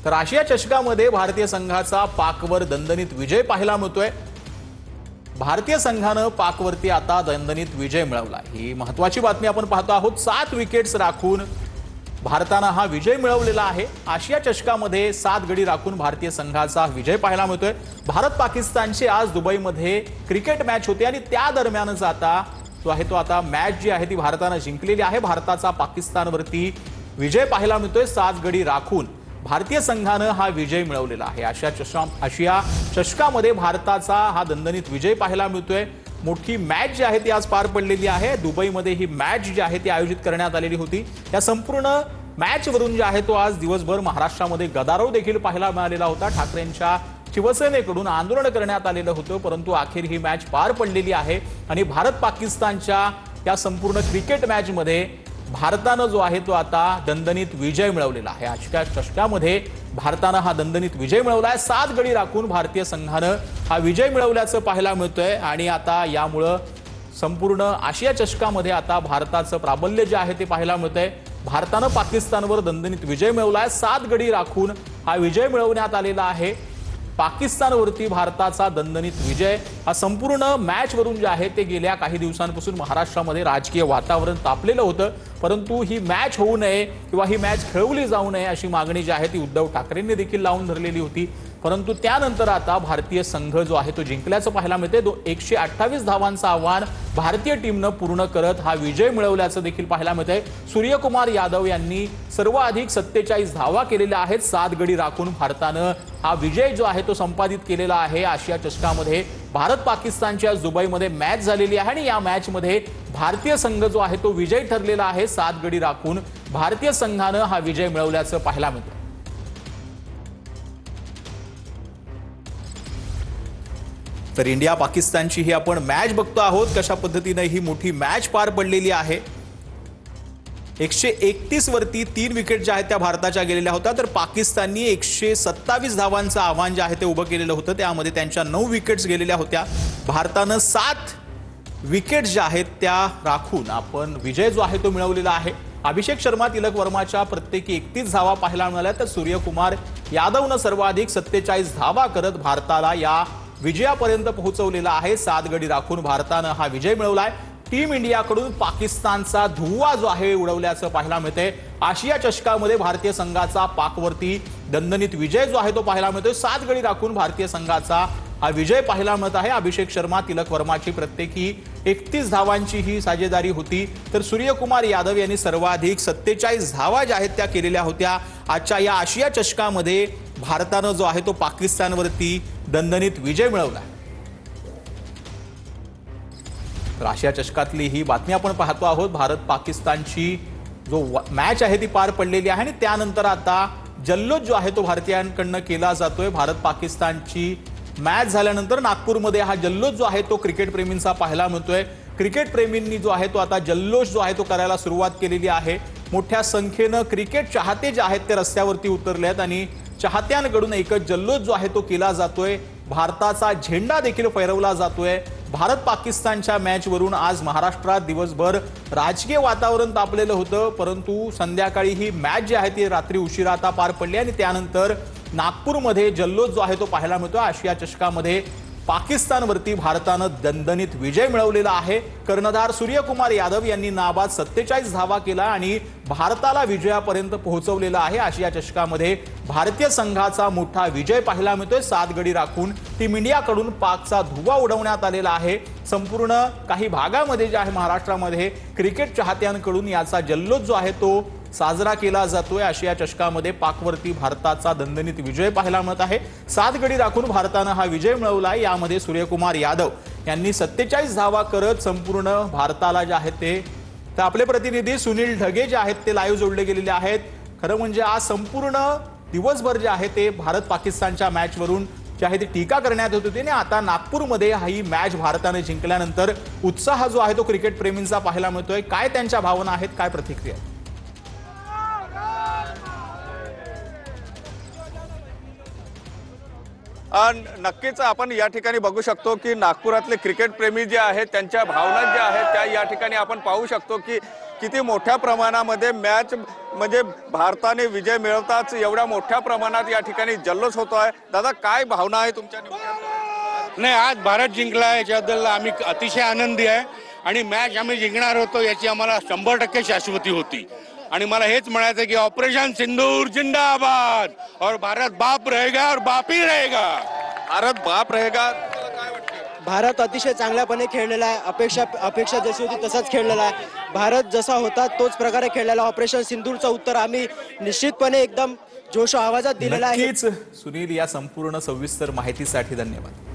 तर आशिया चषकामध्ये भारतीय संघाचा पाकवर दणदणीत विजय पाहायला मिळतोय। भारतीय संघाने पाकवरती आता दणदणीत विजय मिळवला। ही महत्त्वाची बातमी आपण पाहतो आहोत। 7 विकेट्स राखून भारताने हा विजय मिळवलेला आहे। आशिया चषकामध्ये 7 गडी राखून भारतीय संघाचा विजय पाहायला मिळतोय। भारत पाकिस्तानची आज दुबईमध्ये क्रिकेट मॅच होती आणि त्या दरम्यानच आता जो आहे तो आता मॅच जी आहे ती भारताने जिंकलेली आहे। भारताचा पाकिस्तानवरती विजय पाहायला मिळतोय। 7 गडी राखून भारतीय संघाने हा विजय मिळवलेला आहे। आशिया चषकामध्ये भारताचा हा दणदणीत विजय पाहायला मिळतोय। मोठी मॅच जी आहे ती आज पार पडलेली आहे। दुबईमध्ये ही मॅच जी आहे ती आयोजित करण्यात आलेली होती। या संपूर्ण मॅच वरून जे आहे तो आज दिवसभर महाराष्ट्रामध्ये गदारोळ देखील पाहायला मिळालेला होता। ठाकरेंच्या शिवसेनेकडून आंदोलन करण्यात आलेलं होतं, परंतु अखेर ही मॅच पार पडलेली आहे आणि भारत पाकिस्तानच्या या संपूर्ण क्रिकेट मॅच मध्ये भारताने जो आहे तो आता दणदणीत विजय मिळवलेला आहे। आशिया चषकामध्ये भारताने हा दणदणीत विजय मिळवलाय। 7 गडी राखून भारतीय संघाने हा विजय मिळवल्याचं पाहायला मिळतंय आणि आता यामुळे संपूर्ण आशिया चषकामध्ये आता भारताचं प्राबल्य जे आहे ते पाहायला मिळतंय। भारताने पाकिस्तानवर दणदणीत विजय मिळवलाय। 7 गडी राखून हा विजय मिळवण्यात आलेला आहे। पाकिस्तानवरती भारताचा दणदणीत विजय। हा संपूर्ण मॅच वरून जे आहे ते गेल्या काही दिवसांपासून महाराष्ट्रामध्ये राजकीय वातावरण तापलेलं होतं, परंतु ही मॅच होऊ नये किंवा ही मॅच खेळवली जाऊ नये अशी मागणी जी आहे ती उद्धव ठाकरेंनी देखील लावून धरलेली होती। परंतु त्यानंतर आता भारतीय संघ जो आहे तो जिंकल्याचं पाहायला मिळते। 128 धावांचं आव्हान भारतीय टीमने पूर्ण करत हा विजय मिळवल्याचं देखील पाहायला मिळतंय। सूर्यकुमार यादव यांनी सर्वाधिक 47 धावा केलेल्या आहेत। 7 गडी राखून भारताने हा विजय जो आहे तो संपादित केलेला आहे। आशिया चषकामध्ये भारत पाकिस्तानच्या दुबईमध्ये मॅच झालेली आहे आणि या मॅच मध्ये भारतीय संघ जो आहे तो विजय ठरलेला आहे। 7 गडी राखून भारतीय संघाने हा विजय मिळवल्याचं पाहायला मिळतं। तर इंडिया पाकिस्तानची ही आपण मॅच बघतो आहोत, कशा पद्धतीने ही मोठी मॅच पार पडलेली आहे। 131 वरती 3 विकेट ज्या आहेत त्या भारताच्या गेलेल्या होत्या, तर पाकिस्ताननी 127 धावांचं आव्हान जे आहे ते उभं केलेलं होतं। त्यामध्ये त्यांच्या 9 विकेट्स गेलेल्या होत्या। भारताने 7 विकेट्स ज्या आहेत त्या राखून आपण विजय जो आहे तो मिळवलेला आहे। अभिषेक शर्मा, तिलक वर्माच्या प्रत्येकी 31 धावा पाहायला मिळाल्या, तर सूर्यकुमार यादवने सर्वाधिक 47 धावा करत भारताला या विजयापर्यंत पोहोचवलेला आहे। 7 गडी राखून भारताने हा विजय मिळवलाय। टीम इंडियाकडून पाकिस्तानचा धुव्वा जो आहे उडवल्याचं पाहायला मिळते। आशिया चषकामध्ये भारतीय संघाचा पाकवरती दणदणीत विजय जो आहे तो पाहायला मिळतोय। 7 गडी राखून भारतीय संघाचा हा विजय पाहायला मिळत आहे। अभिषेक शर्मा, तिलक वर्माची प्रत्येकी 31 धावांची ही साजेदारी होती, तर सूर्यकुमार यादव यांनी सर्वाधिक 47 धावा ज्या आहेत त्या केलेल्या होत्या। आजच्या या आशिया चषकामध्ये भारताने जो आहे तो पाकिस्तानवरती दणदणीत विजय मिळवला। तर आशिया चषकातली ही बातमी आपण पाहतो आहोत। भारत पाकिस्तानची जो मॅच आहे ती पार पडलेली आहे आणि त्यानंतर आता जल्लोष जो आहे तो भारतीयांकडून केला जातोय। भारत पाकिस्तानची मॅच झाल्यानंतर नागपूरमध्ये हा जल्लोष जो आहे तो क्रिकेट प्रेमींचा पाहायला मिळतोय। क्रिकेट प्रेमींनी जो आहे तो आता जल्लोष जो आहे तो करायला सुरुवात केलेली आहे। मोठ्या संख्येने क्रिकेट चाहते जे आहेत ते रस्त्यावरती उतरले आहेत आणि चाहत्यांकडून एकच जल्लोष जो आहे तो केला जातोय। भारताचा झेंडा देखील फैरवला जातोय। भारत पाकिस्तानच्या मॅच वरून आज महाराष्ट्रात दिवसभर राजकीय वातावरण तापलेलं होतं, परंतु संध्याकाळी ही मॅच जी आहे ती रात्री उशिरा आता पार पडली आणि त्यानंतर नागपूरमध्ये जल्लोष जो आहे तो पाहायला मिळतो। आशिया चषकामध्ये पाकिस्तानवरती भारताने दणदणीत विजय मिळवलेला आहे। कर्णधार सूर्यकुमार यादव यांनी नाबाद 47 धावा केला आणि भारताला विजयापर्यंत पोहोचवलेला आहे। आशिया चषकामध्ये भारतीय संघाचा मोठा विजय पाहायला मिळतोय। 7 गडी राखून टीम इंडियाकडून पाकचा धुव्वा उडवण्यात आलेला आहे। संपूर्ण काही भागामध्ये जे आहे महाराष्ट्रामध्ये क्रिकेट चाहत्यांकडून याचा जल्लोष जो आहे तो साजरा केला जातोय। आशिया चषकामध्ये पाकवरती भारताचा दणदणीत विजय पाहायला मिळत आहे। 7 गडी राखून भारताने हा विजय मिळवलाय। यामध्ये सूर्यकुमार यादव यांनी 47 धावा करत संपूर्ण भारताला जे आहे ते, तर आपले प्रतिनिधी सुनील ढगे जे आहेत ते लाईव्ह जोडले गेलेले आहेत। खरं म्हणजे आज संपूर्ण दिवसभर जे आहे ते भारत पाकिस्तानच्या मॅच वरून जे आहे ती टीका करण्यात येत होती आणि आता नागपूरमध्ये ही मॅच भारताने जिंकल्यानंतर उत्साह जो आहे तो क्रिकेट प्रेमींचा पाहायला मिळतोय। काय त्यांच्या भावना आहेत, काय प्रतिक्रिया? नक्कीच आपण या ठिकाणी बघू शकतो की नागपुरातले क्रिकेट प्रेमी जे आहेत त्यांच्या भावना ज्या आहेत त्या या ठिकाणी आपण पाहू शकतो की किती मोठ्या प्रमाणामध्ये मॅच म्हणजे भारताने विजय मिळवताच एवढ्या मोठ्या प्रमाणात या ठिकाणी जल्लोष होतोय. दादा, काय भावना आहे तुमच्या नेमक्या? नाही, आज भारत जिंकला याच्याबद्दल आम्ही अतिशय आनंदी आहे आणि मॅच आम्ही जिंकणार होतो याची आम्हाला 100% शाश्वती होती. आणि मला हेच म्हणायचं की ऑपरेशन सिंदूर जिंदाबाद और भारत बाप रहेगा और बाप ही रहेगा. भारत बाप रहेगा. तुम्हाला काय वाटतं? भारत अतिशय चांगल्यापणे खेळलेला आहे. अपेक्षा जशी होती तसाच खेळलेला आहे. भारत जसा होता तोच प्रकारे खेळलेला. ऑपरेशन सिंदूरचं उत्तर आम्ही निश्चितपणे एकदम जोश आवाजात दिलेला आहे. नक्कीच सुनील, या संपूर्ण सविस्तर माहितीसाठी धन्यवाद.